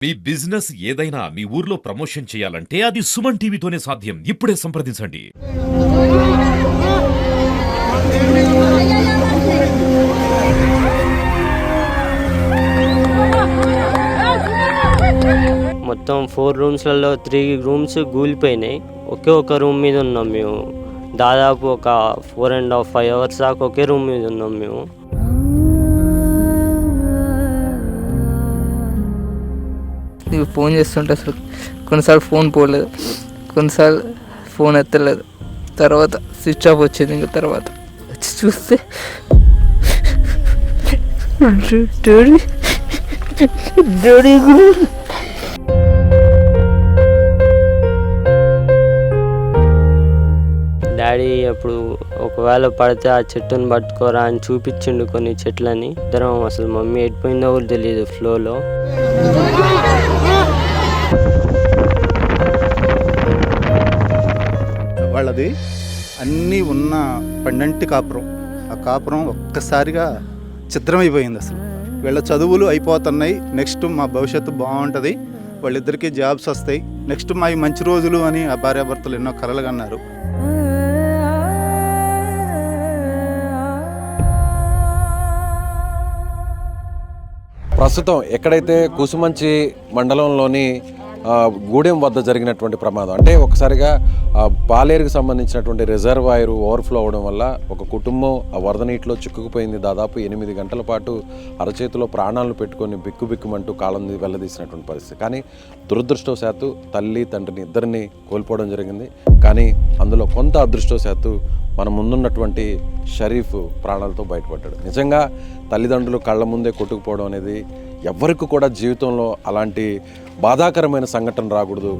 మీ business ఏదైనా మీ ఊర్లో promotion చేయాలంటే అది సుమన్ టీవీతోనే సాధ్యం. ఇప్పుడే సంప్రదించండి. మొత్తం 4 రూమ్స్లలో 3 రూమ్స్ కూలిపోయినాయి. ఒకే ఒక రూమ్ మీద ఉన్నాం మేము. దాదాపు ఒక 4.5 5 అవర్స్ దాకా ఒకే రూమ్ మీద ఉన్నాం మేము. ఫోన్ చేస్తుంటే అసలు కొన్నిసార్లు ఫోన్ పోలేదు, కొన్నిసార్లు ఫోన్ ఎత్తలేదు. తర్వాత స్విచ్ ఆఫ్ వచ్చింది. ఇంకా తర్వాత వచ్చి చూస్తే డాడీ డాడీ అప్పుడు ఒకవేళ పడితే ఆ చెట్టుని పట్టుకోరా అని చూపించిండు కొన్ని చెట్లని. ఇద్దరం అసలు మమ్మీ ఎడిపోయిందో కూడా తెలియదు ఫ్లోలో. వాళ్ళది అన్నీ ఉన్న పండంటి కాపురం. ఆ కాపురం ఒక్కసారిగా చిత్రమైపోయింది. అసలు వీళ్ళ చదువులు అయిపోతున్నాయి, నెక్స్ట్ మా భవిష్యత్తు బాగుంటుంది, వాళ్ళిద్దరికీ జాబ్స్ వస్తాయి, నెక్స్ట్ మా మంచి రోజులు అని ఆ భార్యాభర్తలు ఎన్నో కలలు కన్నారు. ప్రస్తుతం ఎక్కడైతే కుసుమంచి మండలంలోని గూడెం వద్ద జరిగినటువంటి ప్రమాదం, అంటే ఒకసారిగా పాలేరుకు సంబంధించినటువంటి రిజర్వాయర్ ఓవర్ఫ్లో అవడం వల్ల ఒక కుటుంబం ఆ వరద నీటిలో చిక్కుకుపోయింది. దాదాపు 8 గంటల పాటు అరచేతిలో ప్రాణాలను పెట్టుకొని బిక్కుబిక్కుమంటూ కాలం వెళ్ళదీసినటువంటి పరిస్థితి. కానీ దురదృష్టవశాత్తు తల్లి తండ్రిని ఇద్దరిని కోల్పోవడం జరిగింది. కానీ అందులో కొంత అదృష్టవశాత్తు మన ముందున్నటువంటి షరీఫ్ ప్రాణాలతో బయటపడ్డాడు. నిజంగా తల్లిదండ్రులు కళ్ళ ముందే కొట్టుకుపోవడం అనేది ఎవరికి కూడా జీవితంలో అలాంటి బాధాకరమైన సంఘటన రాకూడదు.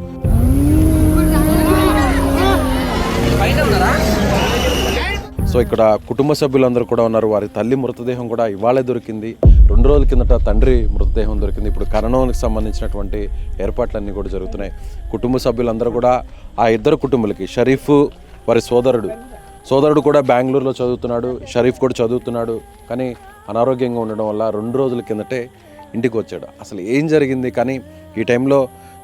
సో ఇక్కడ కుటుంబ సభ్యులందరూ కూడా ఉన్నారు. వారి తల్లి మృతదేహం కూడా ఇవాళే దొరికింది. 2 రోజుల కిందట తండ్రి మృతదేహం దొరికింది. ఇప్పుడు కరోనాకి సంబంధించినటువంటి ఏర్పాట్లన్నీ కూడా జరుగుతున్నాయి. కుటుంబ సభ్యులందరూ కూడా ఆ ఇద్దరు కుటుంబాలకి, షరీఫ్ వారి సోదరుడు కూడా బెంగళూరులో చదువుతున్నాడు, షరీఫ్ కూడా చదువుతున్నాడు. కానీ అనారోగ్యంగా ఉండడం వల్ల 2 రోజుల కిందటే ఇంటికి వచ్చాడు. అసలు ఏం జరిగింది? కానీ ఈ టైంలో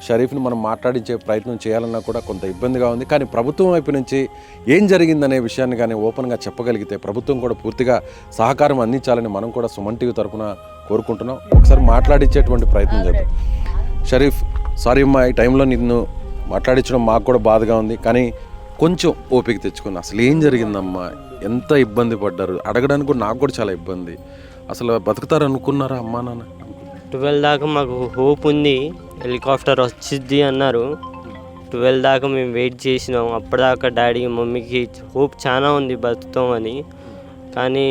షరీఫ్ని మనం మాట్లాడించే ప్రయత్నం చేయాలన్నా కూడా కొంత ఇబ్బందిగా ఉంది. కానీ ప్రభుత్వం వైపు నుంచి ఏం జరిగిందనే విషయాన్ని కానీ ఓపెన్గా చెప్పగలిగితే ప్రభుత్వం కూడా పూర్తిగా సహకారం అందించాలని మనం కూడా సుమన్ టీవీ తరఫున కోరుకుంటున్నాం. ఒకసారి మాట్లాడించేటువంటి ప్రయత్నం చేద్దాం. షరీఫ్, సారీ అమ్మా, ఈ టైంలో నిన్ను మాట్లాడించడం మాకు కూడా బాధగా ఉంది. కానీ కొంచెం ఓపిక తెచ్చుకున్నా. అసలు ఏం జరిగిందమ్మా, ఎంత ఇబ్బంది పడ్డారు అడగడానికి కూడా నాకు కూడా చాలా ఇబ్బంది. అసలు బతుకుతారు అనుకున్నారా అమ్మా నాన్న? 12 దాకా మాకు హోప్ ఉంది, హెలికాప్టర్ వచ్చిద్ది అన్నారు. 12 దాకా మేము వెయిట్ చేసినాం. అప్పటిదాకా డాడీ మమ్మీకి హోప్ చాలా ఉంది బతుకుతామని. కానీ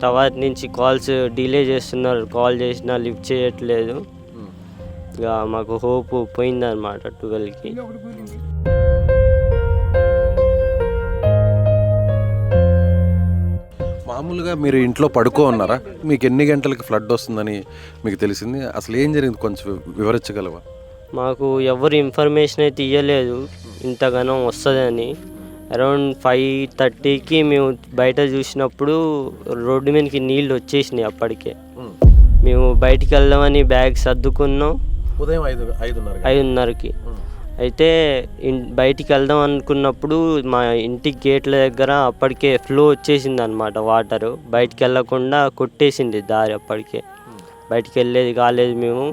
తర్వాత నుంచి కాల్స్ డిలే చేస్తున్నారు, కాల్ చేసినా లిఫ్ట్ చేయట్లేదు. ఇక మాకు హోప్ పోయిందన్నమాట 12కి. మామూలుగా మీరు ఇంట్లో పడుకో ఉన్నారా? మీకు ఎన్ని గంటలకి ఫ్లడ్ వస్తుందని మీకు తెలిసింది? అసలు ఏం జరిగింది కొంచెం వివరించగలవా? మాకు ఎవరు ఇన్ఫర్మేషన్ అయితే ఇవ్వలేదు ఇంతగానో వస్తుందని. అరౌండ్ 5:30కి మేము బయట చూసినప్పుడు రోడ్డు మీదకి నీళ్ళు వచ్చేసినాయి. అప్పటికే మేము బయటికి వెళ్దామని బ్యాగ్ సర్దుకున్నాం ఉదయం 5:30కి. అయితే బయటికి వెళ్దాం అనుకున్నప్పుడు మా ఇంటి గేట్ల దగ్గర అప్పటికే ఫ్లో వచ్చేసింది అనమాట. వాటరు బయటికి వెళ్ళకుండా కొట్టేసింది దారి. అప్పటికే బయటికి వెళ్ళేది కాలేదు మేము.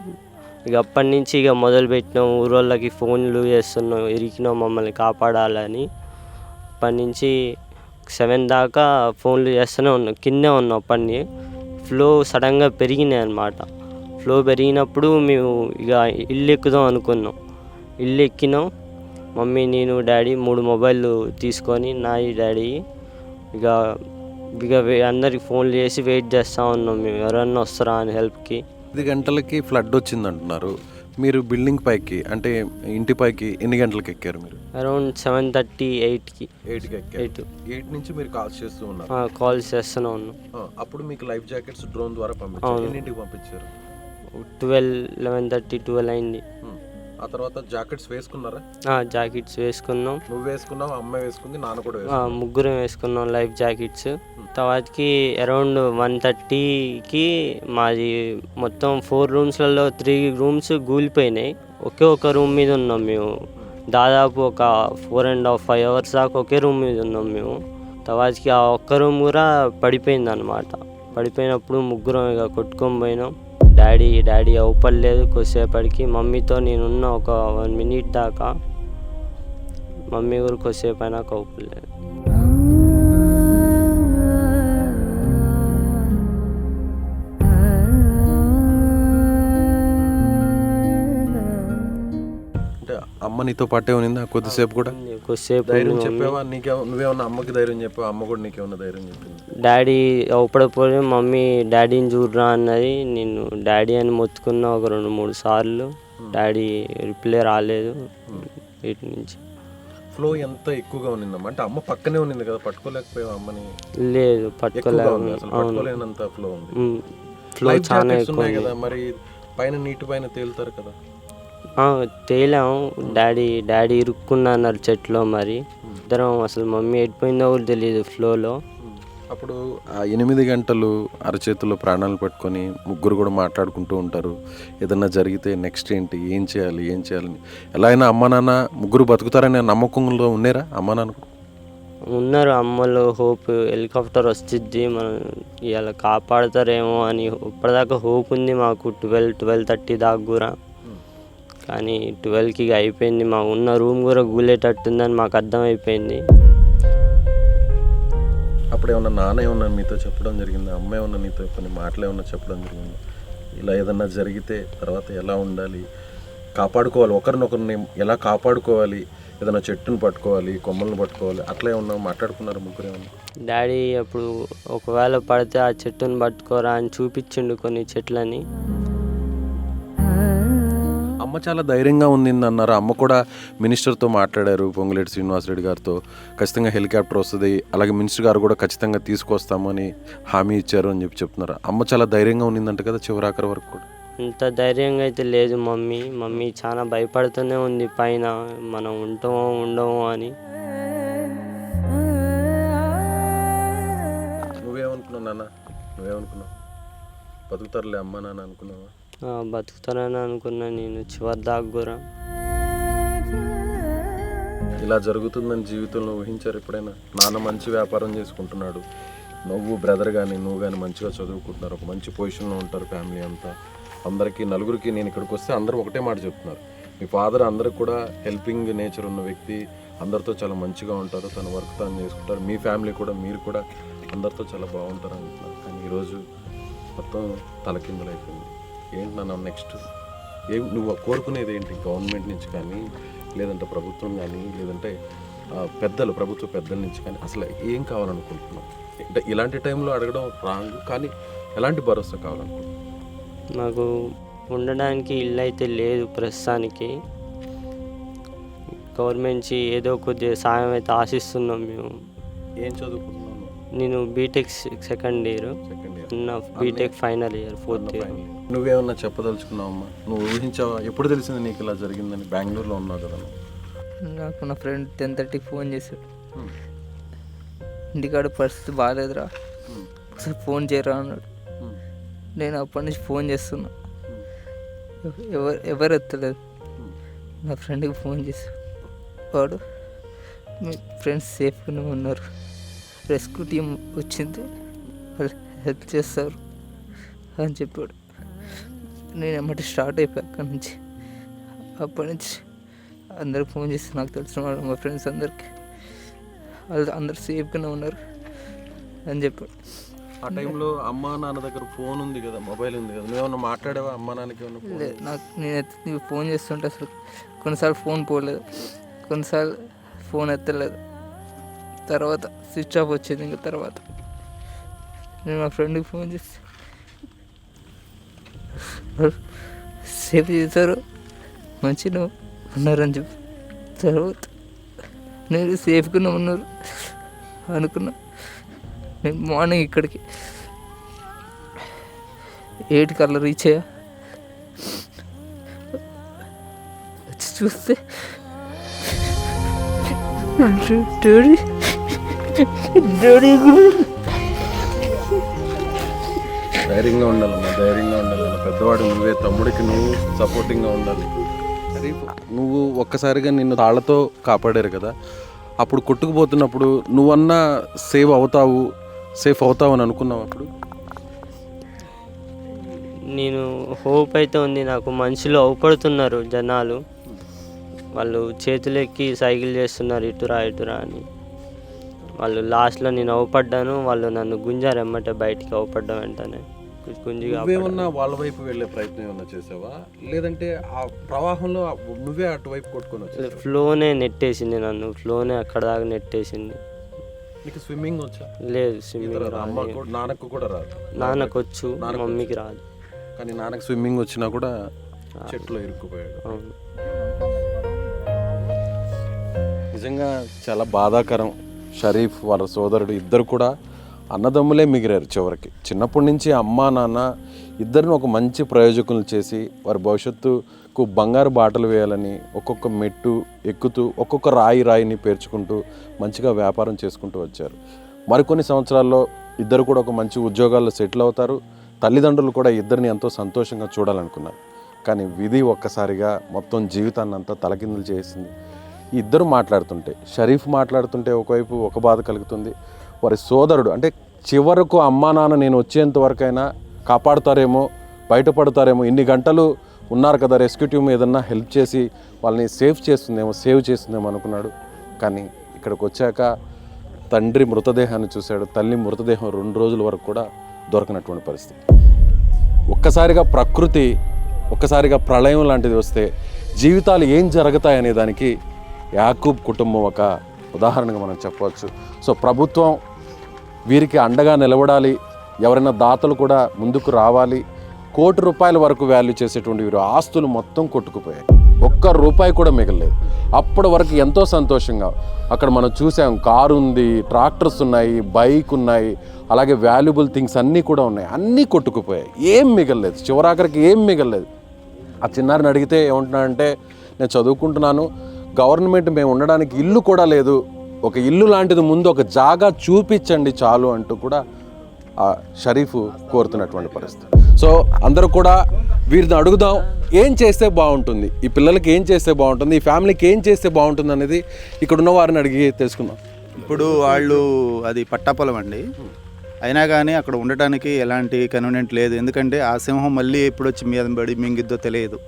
ఇక అప్పటి నుంచి ఇక మొదలుపెట్టినాం, ఊరోళ్ళకి ఫోన్లు చేస్తున్నాం, ఇరికినాం మమ్మల్ని కాపాడాలని. అప్పటి నుంచి 7 దాకా ఫోన్లు చేస్తూనే ఉన్నాం, కిందే ఉన్నాం. అప్పటి ఫ్లో సడన్గా పెరిగినాయి అనమాట. ఫ్లో పెరిగినప్పుడు మేము ఇక ఇల్లు ఎక్కుదాం అనుకున్నాం. ఇల్లు ఎక్కినాం, మమ్మీ, నేను, డాడీ 3 మొబైళ్ళు తీసుకొని, నాయి డాడీ ఇక అందరికి ఫోన్లు చేసి వెయిట్ చేస్తూ ఉన్నాం మేము, ఎవరన్నా వస్తారా అని హెల్ప్కి. 5 గంటలకి ఫ్లడ్ వచ్చింది అంటున్నారు. మీరు బిల్డింగ్ పైకి, అంటే ఇంటి పైకి ఎన్ని గంటలకు ఎక్కారు మీరు? అరౌండ్ 7:30 8కి. 8 నుంచి మీరు కాల్స్ చేస్తూ ఉన్నారు? కాల్స్ చేస్తూనే ఉన్నాం. అప్పుడు మీకు లైఫ్ జాకెట్స్ డ్రోన్ ద్వారా పంపించారు. ఎన్నింటికి పంపించారు? 12 11:30 12 అయింది. ఆ తర్వాత జాకెట్స్ వేసుకున్నారా? జాకెట్స్ వేసుకున్నాం. నువ్వు వేసుకున్నావు, అమ్మ వేసుకుంది, నాన్న కూడా వేసుకున్నావు. ముగ్గురం వేసుకున్నాం లైఫ్ జాకెట్స్. తర్వాతకి అరౌండ్ 1:30కి మాది మొత్తం 4 రూమ్స్లలో 3 రూమ్స్ కూలిపోయినాయి. ఒక రూమ్ మీద ఉన్నాం మేము. దాదాపు ఒక 4.5 అవర్స్ దాకా ఒకే రూమ్ మీద ఉన్నాం మేము. తర్వాతకి ఆ ఒక్క రూమ్ కూడా పడిపోయింది అనమాట. పడిపోయినప్పుడు ముగ్గురం ఇక కొట్టుకొని పోయినాం. డాడీ అవుపడలేదు. కొద్దిసేపటికి మమ్మీతో నేనున్న ఒక 1 minute దాకా. మమ్మీ కూడా కొద్దిసేపు అయినాక అవుపడలేదు. అంటే అమ్మ నీతో పాటే ఉన్నిందా కొద్దిసేపు కూడా? కొద్దిసేపు ధైర్యం చెప్పావా? నువ్వేమన్నా అమ్మకి ధైర్యం చెప్పావా? అమ్మ కూడా నీకేమన్నా ధైర్యం చెప్పింది? డాడీ అవుపడపోయి మమ్మీ డాడీని చూడరా అన్నది. నేను డాడీ అని మొత్తుకున్నా ఒక 2-3 సార్లు. డాడీ రిప్లై రాలేదు వీటి నుంచి. ఫ్లో ఎంత ఎక్కువగా ఉన్నిందమ్మా? అంటే అమ్మ పక్కనే ఉన్నింది కదా, పట్టుకోలేకపోయావు అమ్మని? లేదు, పట్టుకోలేనంత ఫ్లో ఉంది. ఫ్లో చాలా ఎక్కువ ఉన్నాయి కదా, మరి పైన నీటి పైన తేలుతారు కదా? తేలాము. డాడీ ఇరుక్కున్నా అన్నారు చెట్లో. మరి ఇద్దరం అసలు మమ్మీ ఎడిపోయిందో కూడా తెలియదు ఫ్లోలో. అప్పుడు ఆ 8 గంటలు అరచేతుల్లో ప్రాణాలు పట్టుకొని ముగ్గురు కూడా మాట్లాడుకుంటూ ఉంటారు. ఏదన్నా జరిగితే నెక్స్ట్ ఏంటి, ఏం చేయాలి అని. ఎలా అయినా అమ్మ నాన్న ముగ్గురు బతుకుతారనే నమ్మకంలో ఉన్నారా అమ్మ నాన్న? ఉన్నారు. అమ్మలో హోప్ హెలికాప్టర్ వస్తుంది, మనం ఇలా కాపాడతారేమో అని ఇప్పటిదాకా హోప్ ఉంది మాకు. 12-12:30 దాకా కూడా. కానీ 12కి అయిపోయింది. మా ఉన్న రూమ్ కూడా కూలేటట్టుందని మాకు అర్థమైపోయింది. అప్పుడు ఏమన్నా నాన్న ఏమన్నా మీతో చెప్పడం జరిగిందా? అమ్మ ఏమన్నా నీతో కొన్ని మాటలు ఏమన్నా చెప్పడం జరిగిందా? ఇలా ఏదన్నా జరిగితే తర్వాత ఎలా ఉండాలి, కాపాడుకోవాలి, ఒకరినొకరిని ఎలా కాపాడుకోవాలి, ఏదైనా చెట్టును పట్టుకోవాలి, కొమ్మలను పట్టుకోవాలి, అట్లా ఏమన్నా మాట్లాడుకున్నారు ముగ్గురు ఏమన్నా? డాడీ అప్పుడు ఒకవేళ పడితే ఆ చెట్టును పట్టుకోరా అని చూపించిండు కొన్ని చెట్లని. అమ్మ చాలా ధైర్యంగా ఉంది అన్నారు. అమ్మ కూడా మినిస్టర్తో మాట్లాడారు, పొంగులేటి శ్రీనివాసరెడ్డి గారితో. ఖచ్చితంగా హెలికాప్టర్ వస్తుంది, అలాగే మినిస్టర్ గారు కూడా ఖచ్చితంగా తీసుకొస్తామని హామీ ఇచ్చారు అని చెప్తున్నారు. అమ్మ చాలా ధైర్యంగా ఉన్నిందంట కదా చివరాఖరి వరకు కూడా? అంత ధైర్యంగా అయితే లేదు మమ్మీ చాలా భయపడుతూనే ఉంది పైన, మనం ఉంటామో ఉండమో అని. నువ్వేమనుకున్నావు నాన్న? నువ్వేమనుకున్నావు? బతుకుతారులే అమ్మ నాన్న అనుకున్నావా? బతుకుతానని అనుకున్నా నేను చివరి దాకా కూడా. ఇలా జరుగుతుందని జీవితంలో ఊహించారు ఎప్పుడైనా? నాన్న మంచి వ్యాపారం చేసుకుంటున్నాడు, నువ్వు బ్రదర్ కానీ నువ్వు కానీ మంచిగా చదువుకుంటున్నారు, ఒక మంచి పొజిషన్లో ఉంటారు ఫ్యామిలీ అంతా. అందరికీ నలుగురికి నేను ఇక్కడికి వస్తే అందరూ ఒకటే మాట చెప్తున్నారు, మీ ఫాదర్ అందరికి కూడా హెల్పింగ్ నేచర్ ఉన్న వ్యక్తి, అందరితో చాలా మంచిగా ఉంటారు, తన వర్క్ తాను చేసుకుంటారు, మీ ఫ్యామిలీ కూడా మీరు కూడా అందరితో చాలా బాగుంటారు అంటున్నారు. కానీ ఈరోజు మొత్తం తలకిందులైపోయింది. ఏంటి నాన్న నెక్స్ట్? నువ్వు కోరుకునేది ఏంటి? గవర్నమెంట్ నుంచి కానీ, లేదంటే ప్రభుత్వం కానీ, లేదంటే ప్రభుత్వ పెద్దల నుంచి కానీ అసలు ఏం కావాలనుకుంటున్నావు? అంటే ఇలాంటి టైంలో అడగడం రాంగ్, కానీ ఎలాంటి భరోసా కావాలనుకుంటున్నావు? నాకు ఉండడానికి ఇల్లు అయితే లేదు ప్రస్తుతానికి. గవర్నమెంట్ నుంచి ఏదో కొద్దిగా సాయం అయితే ఆశిస్తున్నాం మేము. ఏం చదువుకుంటున్నాను? నేను BTech second year, BTech final year 4th year. నువ్వేమన్నా చెప్పదలుచుకున్నావమ్మా? నువ్వు ఊహించావా? ఎప్పుడు తెలిసింది నీకు ఇలా జరిగిందని? బెంగళూరులో ఉన్నావు కదా. నాకు నా ఫ్రెండ్ 10:30కి ఫోన్ చేశాడు, ఇంటికాడ పరిస్థితి బాగాలేదురా, ఒకసారి ఫోన్ చేయరా అన్నాడు. నేను అప్పటి నుంచి ఫోన్ చేస్తున్నా, ఎవరు ఎత్తలేదు. నా ఫ్రెండ్కి ఫోన్ చేశాడు, వాడు మీ ఫ్రెండ్స్ సేఫ్గానే ఉన్నారు, రెస్క్యూ టీం వచ్చింది, వాళ్ళు హెల్ప్ చేస్తారు అని చెప్పాడు. నేను ఎమ్మటి స్టార్ట్ అయిపోయా అక్కడి నుంచి. అప్పటి నుంచి అందరికి ఫోన్ చేసి నాకు తెలిసిన వాళ్ళు మా ఫ్రెండ్స్ అందరికి, వాళ్ళు అందరు సేఫ్గానే ఉన్నారు అని చెప్పాడు. ఆ టైంలో అమ్మ నాన్న దగ్గర ఫోన్ ఉంది కదా, మొబైల్ ఉంది కదా, నువ్వేమన్నా మాట్లాడావా అమ్మ నాన్నకి? లేదు, నాకు నేను ఫోన్ చేస్తుంటే అసలు కొన్నిసార్లు ఫోన్ పోలేదు, కొన్నిసార్లు ఫోన్ ఎత్తలేదు, తర్వాత స్విచ్ ఆఫ్ వచ్చింది. ఇంకా తర్వాత నేను మా ఫ్రెండ్కి ఫోన్ చేసి సేఫ్ చేశారు, మంచిగా ఉన్నారని చెప్పి, తర్వాత నేను సేఫ్గానే ఉన్నారు అనుకున్నా. నేను మార్నింగ్ ఇక్కడికి 8 కల్లా రీచ్ అయ్యా. చూస్తే డాడీ డాడీ ధైర్యంగా ఉండాలమ్మా, ధైర్యంగా ఉండాలన్న. పెద్దవాడు నువ్వే, తమ్ముడికి నువ్వు సపోర్టింగ్గా ఉండాలి. నువ్వు ఒక్కసారిగా నిన్ను తాళ్లతో కాపాడారు కదా, అప్పుడు కొట్టుకుపోతున్నప్పుడు నువ్వన్నా సేఫ్ అవుతావు అని అనుకున్నావు అప్పుడు? నేను హోప్ అయితే ఉంది నాకు. మనుషులు అవపడుతున్నారు జనాలు, వాళ్ళు చేతులెక్కి సైకిల్ చేస్తున్నారు ఇటురా ఇటురా అని. వాళ్ళు లాస్ట్లో నేను అవపడ్డాను, వాళ్ళు నన్ను గుంజారు ఎమ్మటే బయటికి. అవపడ్డం వెంటనే గుంజిగా నువ్వేమన్నా వాళ్ళ వైపు వెళ్ళే ప్రయత్నం ఏమన్నా చేసావా, లేదంటే ఆ ప్రవాహంలో నువ్వే అటువైపు కొట్టుకొని వచ్చావు? ఫ్లోనే నెట్టేసింది నన్ను, ఫ్లోనే అక్కడ దాకా నెట్టేసింది. నీకు స్విమ్మింగ్ వచ్చా? లేదు, స్విమ్మింగ్ రాదు. నాన్నకు కూడా రాదు? నాన్నకు వచ్చు, మమ్మీకి రాదు. కానీ నాన్నకు స్విమ్మింగ్ వచ్చినా కూడా చెట్లో ఇరుక్కుపోయాడు. అవును. నిజంగా చాలా బాధాకరం. షరీఫ్ వాళ్ళ సోదరుడు ఇద్దరు కూడా అన్నదమ్ములే మిగిలారు చివరికి. చిన్నప్పటి నుంచి అమ్మా నాన్న ఇద్దరిని ఒక మంచి ప్రయోజకులు చేసి వారి భవిష్యత్తుకు బంగారు బాటలు వేయాలని ఒక్కొక్క మెట్టు ఎక్కుతూ ఒక్కొక్క రాయిని పేర్చుకుంటూ మంచిగా వ్యాపారం చేసుకుంటూ వచ్చారు. మరికొన్ని సంవత్సరాల్లో ఇద్దరు కూడా ఒక మంచి ఉద్యోగాల్లో సెటిల్ అవుతారు. తల్లిదండ్రులు కూడా ఇద్దరిని ఎంతో సంతోషంగా చూడాలనుకున్నారు. కానీ విధి ఒక్కసారిగా మొత్తం జీవితాన్ని అంతా తలకిందులు చేసింది. ఇద్దరు మాట్లాడుతుంటే, షరీఫ్ మాట్లాడుతుంటే ఒకవైపు ఒక బాధ కలుగుతుంది. వారి సోదరుడు అంటే చివరకు అమ్మా నాన్న నేను వచ్చేంత వరకైనా కాపాడుతారేమో, బయటపడతారేమో, ఇన్ని గంటలు ఉన్నారు కదా, రెస్క్యూ టీమ్ ఏదన్నా హెల్ప్ చేసి వాళ్ళని సేవ్ చేస్తుందేమో అనుకున్నాడు. కానీ ఇక్కడికి వచ్చాక తండ్రి మృతదేహాన్ని చూశాడు. తల్లి మృతదేహం 2 రోజుల వరకు కూడా దొరకనటువంటి పరిస్థితి. ఒక్కసారిగా ప్రకృతి, ఒక్కసారిగా ప్రళయం లాంటిది వస్తే జీవితాలు ఏం జరుగుతాయనే దానికి యాకూబ్ కుటుంబం ఒక ఉదాహరణగా మనం చెప్పవచ్చు. సో ప్రభుత్వం వీరికి అండగా నిలబడాలి. ఎవరైనా దాతలు కూడా ముందుకు రావాలి. ₹1,00,00,000 వరకు వాల్యూ చేసేటువంటి వీరు ఆస్తులు మొత్తం కొట్టుకుపోయాయి. ₹1 కూడా మిగలలేదు. అప్పటి వరకు ఎంతో సంతోషంగా అక్కడ మనం చూసాం. కారు ఉంది, ట్రాక్టర్స్ ఉన్నాయి, బైక్ ఉన్నాయి, అలాగే వాల్యుబుల్ థింగ్స్ అన్నీ కూడా ఉన్నాయి. అన్నీ కొట్టుకుపోయాయి, ఏం మిగలలేదు. చివరాఖరికి ఏం మిగలలేదు. ఆ చిన్నారిని అడిగితే ఏమంటున్నాడంటే, నేను చదువుకుంటున్నాను, గవర్నమెంట్ మేము ఉండడానికి ఇల్లు కూడా లేదు, ఒక ఇల్లు లాంటిది ముందు ఒక జాగా చూపించండి చాలు అంటూ కూడా ఆ షరీఫ్ కోరుతున్నటువంటి పరిస్థితి. సో అందరూ కూడా వీరిని అడుగుదాం, ఏం చేస్తే బాగుంటుంది, ఈ పిల్లలకి ఏం చేస్తే బాగుంటుంది, ఈ ఫ్యామిలీకి ఏం చేస్తే బాగుంటుంది అనేది ఇక్కడ ఉన్న వారిని అడిగి తెలుసుకుందాం. ఇప్పుడు వాళ్ళు అది పట్టాపొలం అండి, అయినా కానీ అక్కడ ఉండటానికి ఎలాంటి కన్వీనియంట్ లేదు. ఎందుకంటే ఆ సింహం మళ్ళీ ఎప్పుడు వచ్చి మీద పడి మింగిద్దో తెలియదు.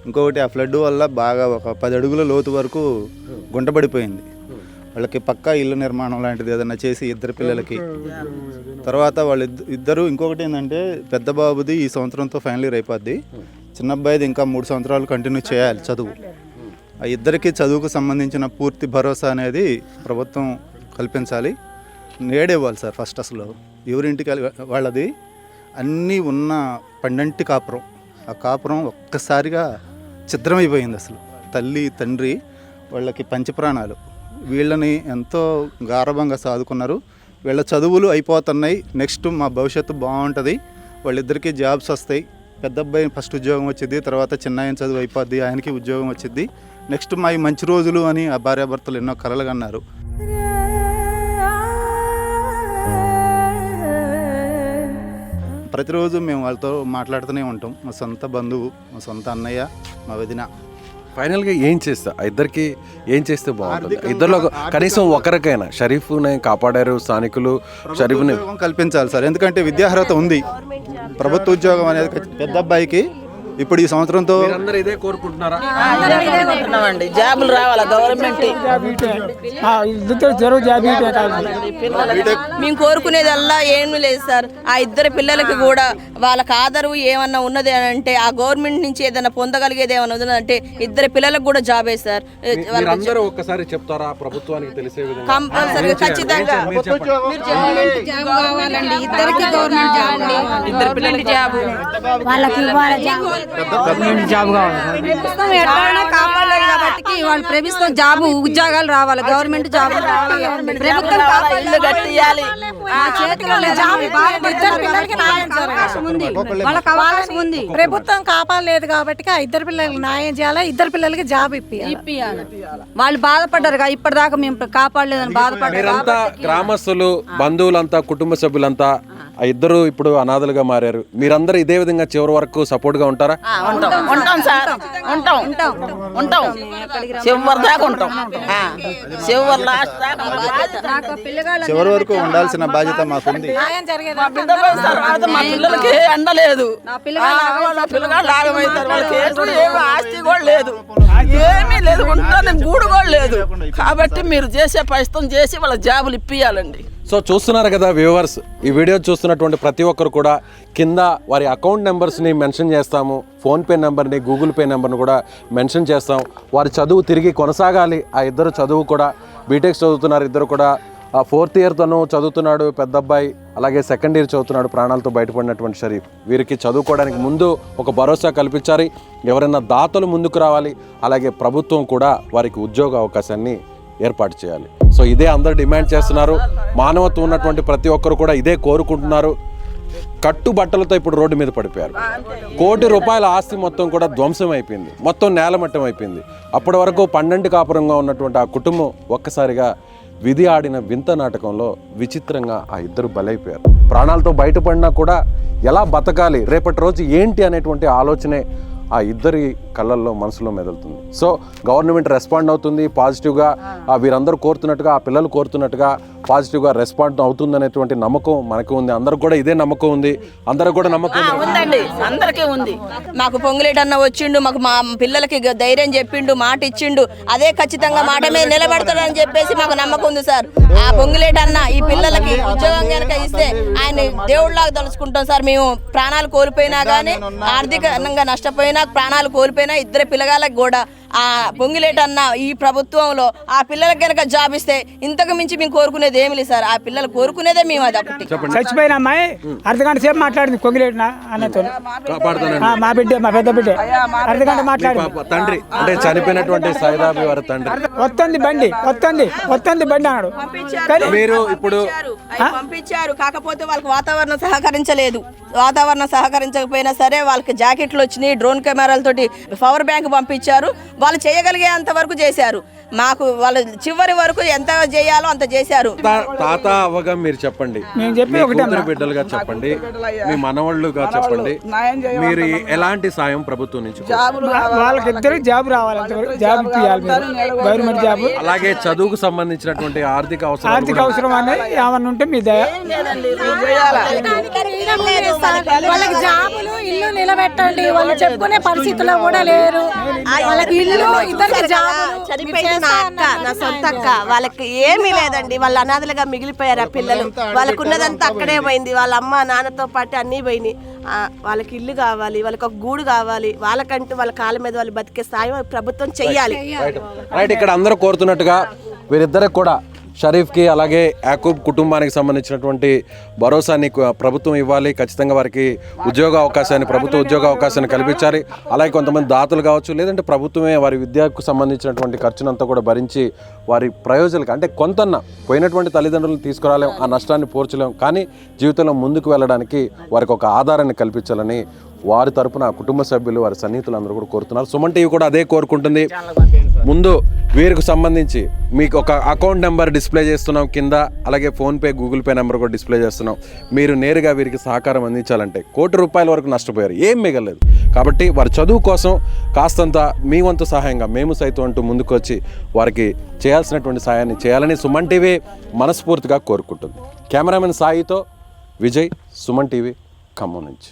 ఇంకొకటి ఆ ఫ్లడ్ వల్ల బాగా ఒక 10 అడుగుల లోతు వరకు గుంటపడిపోయింది. వాళ్ళకి పక్కా ఇల్లు నిర్మాణం లాంటిది ఏదైనా చేసి ఇద్దరు పిల్లలకి తర్వాత ఇద్దరు ఇంకొకటి ఏంటంటే పెద్ద బాబుది ఈ సంవత్సరంతో ఫైనల్ ఇయర్ అయిపోద్ది, చిన్న అబ్బాయిది ఇంకా 3 సంవత్సరాలు కంటిన్యూ చేయాలి చదువు. ఆ ఇద్దరికి చదువుకు సంబంధించిన పూర్తి భరోసా అనేది ప్రభుత్వం కల్పించాలి. నేడేవ్వాలి సార్. ఫస్ట్ అసలు ఎవరింటికి వాళ్ళది అన్నీ ఉన్న పండంటి కాపురం, ఆ కాపురం ఒక్కసారిగా ఛిద్రమైపోయింది. అసలు తల్లి తండ్రి వాళ్ళకి పంచప్రాణాలు, వీళ్ళని ఎంతో గారభంగా సాదుకున్నారు. వీళ్ళ చదువులు అయిపోతున్నాయి, నెక్స్ట్ మా భవిష్యత్తు బాగుంటుంది, వాళ్ళిద్దరికీ జాబ్స్ వస్తాయి. పెద్ద అబ్బాయి ఫస్ట్ ఉద్యోగం వచ్చింది, తర్వాత చిన్నాయన చదువు అయిపోద్ది, ఆయనకి ఉద్యోగం వచ్చింది, నెక్స్ట్ మా మంచి రోజులు అని ఆ భార్యాభర్తలు ఎన్నో కలలు కన్నారు. ప్రతిరోజు మేము వాళ్ళతో మాట్లాడుతూనే ఉంటాం. మా సొంత బంధువు, మా సొంత అన్నయ్య, మా వదిన. ఫైనల్గా ఏం చేస్తా, ఇద్దరికి ఏం చేస్తే బాగుంటుంది? ఇద్దరిలో కనీసం ఒకరికైనా షరీఫ్ని కాపాడారు స్థానికులు, షరీఫ్ని కల్పించాలి సార్. ఎందుకంటే విద్యార్హత ఉంది, ప్రభుత్వ ఉద్యోగం అనేది పెద్ద అబ్బాయికి ఇప్పుడు ఈ సంవత్సరంతో ఇదే కోరుకుంటున్నారా? జాబులు రావాలా గవర్నమెంట్. మేము కోరుకునేదల్లా ఏమీ లేదు సార్. ఆ ఇద్దరు పిల్లలకి కూడా వాళ్ళకి ఆదరు ఏమన్నా ఉన్నది అని అంటే, ఆ గవర్నమెంట్ నుంచి ఏదైనా పొందగలిగేది ఏమన్నా ఉన్నదంటే ఇద్దరు పిల్లలకు కూడా జాబే సార్. అందరూ ఒక్కసారి చెప్తారా ప్రభుత్వానికి తెలిసే విధంగా? కంపల్సరీగా ఖచ్చితంగా ఇద్దరికి గవర్నమెంట్ జాబ్, ఇద్దరు పిల్లలకి జాబ్ వాళ్ళకి జాబ్ కావాలి. కాపాడలేదు కాబట్టి వాళ్ళు ప్రభుత్వం జాబ్ ఉద్యోగాలు రావాలి, గవర్నమెంట్ జాబులు రావాలి, ప్రభుత్వం ఇల్లు కట్టియాలి. ఆ చేతిలో లేదు. అవకాశం ఉంది, వాళ్ళకి అవకాశం ఉంది. ప్రభుత్వం కాపాడలేదు కాబట్టి ఆ ఇద్దరు పిల్లలకి న్యాయం చేయాలి, ఇద్దరు పిల్లలకి జాబ్ ఇప్పియాలి. వాళ్ళు బాధపడ్డారు, ఇప్పటిదాకా మేము కాపాడలేదని బాధపడ్డారు. మీరంతా గ్రామస్తులు, బంధువులంతా, కుటుంబ సభ్యులంతా ఆ ఇద్దరు ఇప్పుడు అనాథలుగా మారారు. మీరందరూ ఇదే విధంగా చివరి వరకు సపోర్ట్ గా ఉంటారా? ఉంటాం సార్, ఉంటాం చివరి దాకా ఉంటాం. చివరి లాస్ట్ దాకా చివరి వరకు ఉండాల్సిన బాధ్యత మాకుంది. మా పిల్లలకి ఎండలేదు, వాళ్ళ పిల్లగాళ్ళు ఆగమవుతారు. వాళ్ళకి ఏమి ఆస్తి కూడా లేదు, ఏమీ లేదు, ఉంటుంది గూడు కూడా లేదు. కాబట్టి మీరు చేసే ప్రయత్నం చేసి వాళ్ళ జాబులు ఇప్పియాలండి. సో చూస్తున్నారు కదా వ్యూవర్స్, ఈ వీడియో చూస్తున్నటువంటి ప్రతి ఒక్కరు కూడా కింద వారి అకౌంట్ నెంబర్స్ని మెన్షన్ చేస్తాము, ఫోన్పే నెంబర్ని, గూగుల్ పే నెంబర్ని కూడా మెన్షన్ చేస్తాం. వారి చదువు తిరిగి కొనసాగాలి. ఆ ఇద్దరు చదువు కూడా బీటెక్ చదువుతున్నారు, ఇద్దరు కూడా 4th ఇయర్ తను చదువుతున్నాడు పెద్ద అబ్బాయి, అలాగే 2nd ఇయర్ చదువుతున్నాడు ప్రాణాలతో బయటపడినటువంటి షరీఫ్. వీరికి చదువుకోవడానికి ముందు ఒక భరోసా కల్పించాలి, ఎవరైనా దాతలు ముందుకు రావాలి, అలాగే ప్రభుత్వం కూడా వారికి ఉద్యోగ అవకాశాన్ని ఏర్పాటు చేయాలి. సో ఇదే అందరూ డిమాండ్ చేస్తున్నారు. మానవత్వం ఉన్నటువంటి ప్రతి ఒక్కరు కూడా ఇదే కోరుకుంటున్నారు. కట్టుబట్టలతో ఇప్పుడు రోడ్డు మీద పడిపోయారు. ₹1 కోటి ఆస్తి మొత్తం కూడా ధ్వంసం అయిపోయింది, మొత్తం నేలమట్టం అయిపోయింది. అప్పటి వరకు 12 కాపురంగా ఉన్నటువంటి ఆ కుటుంబం ఒక్కసారిగా విధి ఆడిన వింత నాటకంలో విచిత్రంగా ఆ ఇద్దరు బలైపోయారు. ప్రాణాలతో బయటపడినా కూడా ఎలా బతకాలి, రేపటి రోజు ఏంటి అనేటువంటి ఆలోచనే ఆ ఇద్దరి కళ్ళల్లో మనసులో మెదులుతుంది. సో గవర్నమెంట్ రెస్పాండ్ అవుతుంది పాజిటివ్గా, వీరందరూ కోరుతున్నట్టుగా, ఆ పిల్లలు కోరుతున్నట్టుగా పాజిటివ్గా రెస్పాండ్ అవుతుంది అనేటువంటి నమ్మకం మనకు ఉంది. అందరికి కూడా ఇదే నమ్మకం ఉంది, అందరికి కూడా నమ్మకం ఉందండి, అందరికీ ఉంది. మాకు పొంగులేటన్న వచ్చిండు, మాకు మా పిల్లలకి ధైర్యం చెప్పిండు, మాట ఇచ్చిండు, అదే ఖచ్చితంగా మాట మీద నిలబడతాడని చెప్పేసి మాకు నమ్మకం ఉంది సార్. ఆ పొంగులేటన్న ఈ పిల్లలకి ఉద్యోగం కనుక ఇస్తే ఆయన దేవుళ్ళలాగా తలుచుకుంటాం సార్. మేము ప్రాణాలు కోల్పోయినా కానీ, ఆర్థికంగా నష్టపోయినా, ప్రాణాలు కోల్పోయినా, ఇద్దరు పిల్లగాళ్ళకి కూడా ఆ పొంగిలేటన్న ఈ ప్రభుత్వంలో ఆ పిల్లలకి కనుక జాబ్ ఇస్తే ఇంతకు మించి మేము కోరుకునేది ఏమి లేదు సార్. ఆ పిల్లలు కోరుకునేదే మేము అది ఒకటి. చచ్చిపోయిన అమ్మాయి అర్ధగంట సేపు మాట్లాడింది పొంగిలేటిన అన్నతో, మా బిడ్డ, మా పెద్ద బిడ్డ అర్ధగంట మాట్లాడింది. తండ్రి అంటే చనిపోయినటువంటి సైదాబి వారి తండ్రి వస్తుంది బండి అన్నాడు. మీరు ఇప్పుడు పంపించారు, కాకపోతే వాళ్ళకి వాతావరణం సహకరించలేదు. వాతావరణం సహకరించకపోయినా సరే వాళ్ళకి జాకెట్లు వచ్చినాయి, డ్రోన్ కెమెరాలతోటి పవర్ బ్యాంక్ పంపించారు. వాళ్ళు చేయగలిగే అంత వరకు చేశారు. మాకు వాళ్ళు చివరి వరకు ఎంత చేయాలో అంత చేశారు. తాత అవ్వగా మీరు చెప్పండి, బిడ్డలుగా చెప్పండి, మీ మనవాళ్ళుగా చెప్పండి, మీరు ఎలాంటి సాయం ప్రభుత్వం నుంచి? వాళ్ళకి ఇద్దరు జాబ్ రావాలి, జాబ్ గవర్నమెంట్ జాబ్, అలాగే చదువుకు సంబంధించినటువంటి ఆర్థిక అవసరం అనేది ఏమన్నా ఉంటే మీ దయ. వాళ్ళకి జాబులు, ఇల్లు నిలబెట్టండి. వాళ్ళు చెప్పుకునే పరిస్థితుల్లో కూడా లేరు. వాళ్ళకి ఇల్లు, ఇద్దరికి జాబులు. చనిపోయింది నా అక్క, నా సొంత అక్క. వాళ్ళకి ఏమీ లేదండి, వాళ్ళ అనాథలుగా మిగిలిపోయారు ఆ పిల్లలు. వాళ్ళకు ఉన్నదంతా అక్కడే పోయింది, వాళ్ళ అమ్మ నాన్నతో పాటు అన్నీ పోయినాయి. వాళ్ళకి ఇల్లు కావాలి, వాళ్ళకి ఒక గూడు కావాలి, వాళ్ళకంటూ వాళ్ళ కాళ్ళ మీద వాళ్ళు బతికే సాయం ప్రభుత్వం చెయ్యాలి. రైట్, ఇక్కడ అందరూ కోరుతున్నట్టుగా వీరిద్దరికి కూడా, షరీఫ్కి అలాగే యాకూబ్ కుటుంబానికి సంబంధించినటువంటి భరోసాని ప్రభుత్వం ఇవ్వాలి. ఖచ్చితంగా వారికి ప్రభుత్వ ఉద్యోగ అవకాశాన్ని కల్పించాలి. అలాగే కొంతమంది దాతలు కావచ్చు, లేదంటే ప్రభుత్వమే వారి విద్యకు సంబంధించినటువంటి ఖర్చునంతా కూడా భరించి వారి ప్రయోజనాలకు, అంటే కొంతన్నా పోయినటువంటి తల్లిదండ్రులను తీసుకురాలేం, ఆ నష్టాన్ని పోర్చలేం, కానీ జీవితంలో ముందుకు వెళ్ళడానికి వారికి ఒక ఆధారాన్ని కల్పించాలని వారి తరపున కుటుంబ సభ్యులు, వారి సన్నిహితులు అందరూ కూడా కోరుతున్నారు. సుమన్ టీవీ కూడా అదే కోరుకుంటుంది. ముందు వీరికి సంబంధించి మీకు ఒక అకౌంట్ నెంబర్ డిస్ప్లే చేస్తున్నాం కింద, అలాగే ఫోన్పే, గూగుల్ పే నెంబర్ కూడా డిస్ప్లే చేస్తున్నాం. మీరు నేరుగా వీరికి సహకారం అందించాలంటే ₹1 కోటి వరకు నష్టపోయారు, ఏం మిగలేదు. కాబట్టి వారి చదువు కోసం కాస్తంత మీ వంతు సహాయంగా మేము సైతం అంటూ ముందుకు వచ్చి వారికి చేయాల్సినటువంటి సహాయాన్ని చేయాలని సుమన్ టీవీ మనస్ఫూర్తిగా కోరుకుంటుంది. కెమెరామెన్ సాయితో విజయ్, సుమన్ టీవీ, ఖమ్మం నుంచి.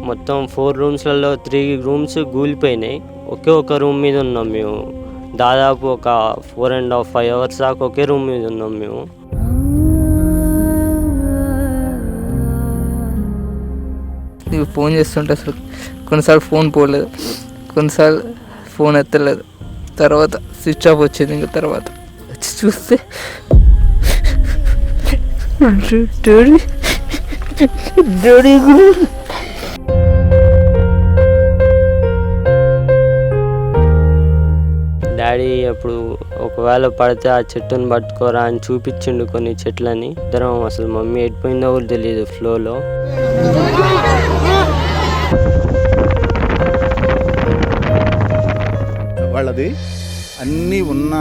మొత్తం 4 రూమ్స్లలో 3 రూమ్స్ కూలిపోయినాయి. ఒకే ఒక రూమ్ మీద ఉన్నాం మేము. దాదాపు ఒక 4.5 అవర్స్ దాకా ఒకే రూమ్ మీద ఉన్నాం మేము. ఫోన్ చేస్తుంటే అసలు కొన్నిసార్లు ఫోన్ పోలేదు, కొన్నిసార్లు ఫోన్ ఎత్తలేదు. తర్వాత స్విచ్ ఆఫ్ వచ్చింది. ఇంకా తర్వాత వచ్చి చూస్తే డాడీ డాడీ అప్పుడు ఒకవేళ పడితే ఆ చెట్టుని పట్టుకోరా అని చూపించిండు కొన్ని చెట్లని. ఇద్దరం అసలు మమ్మీ ఎడిపోయిందో కూడా తెలియదు ఫ్లోలో. వాళ్ళది అన్నీ ఉన్న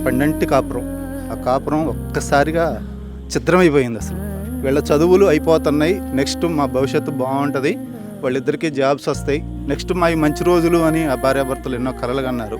పండంటి కాపురం. ఆ కాపురం ఒక్కసారిగా చిత్రమైపోయింది అసలు. వీళ్ళ చదువులు అయిపోతున్నాయి, నెక్స్ట్ మా భవిష్యత్తు బాగుంటుంది, వాళ్ళిద్దరికీ జాబ్స్ వస్తాయి, నెక్స్ట్ మా మంచి రోజులు అని ఆ భార్యాభర్తలు ఎన్నో కలలు కన్నారు.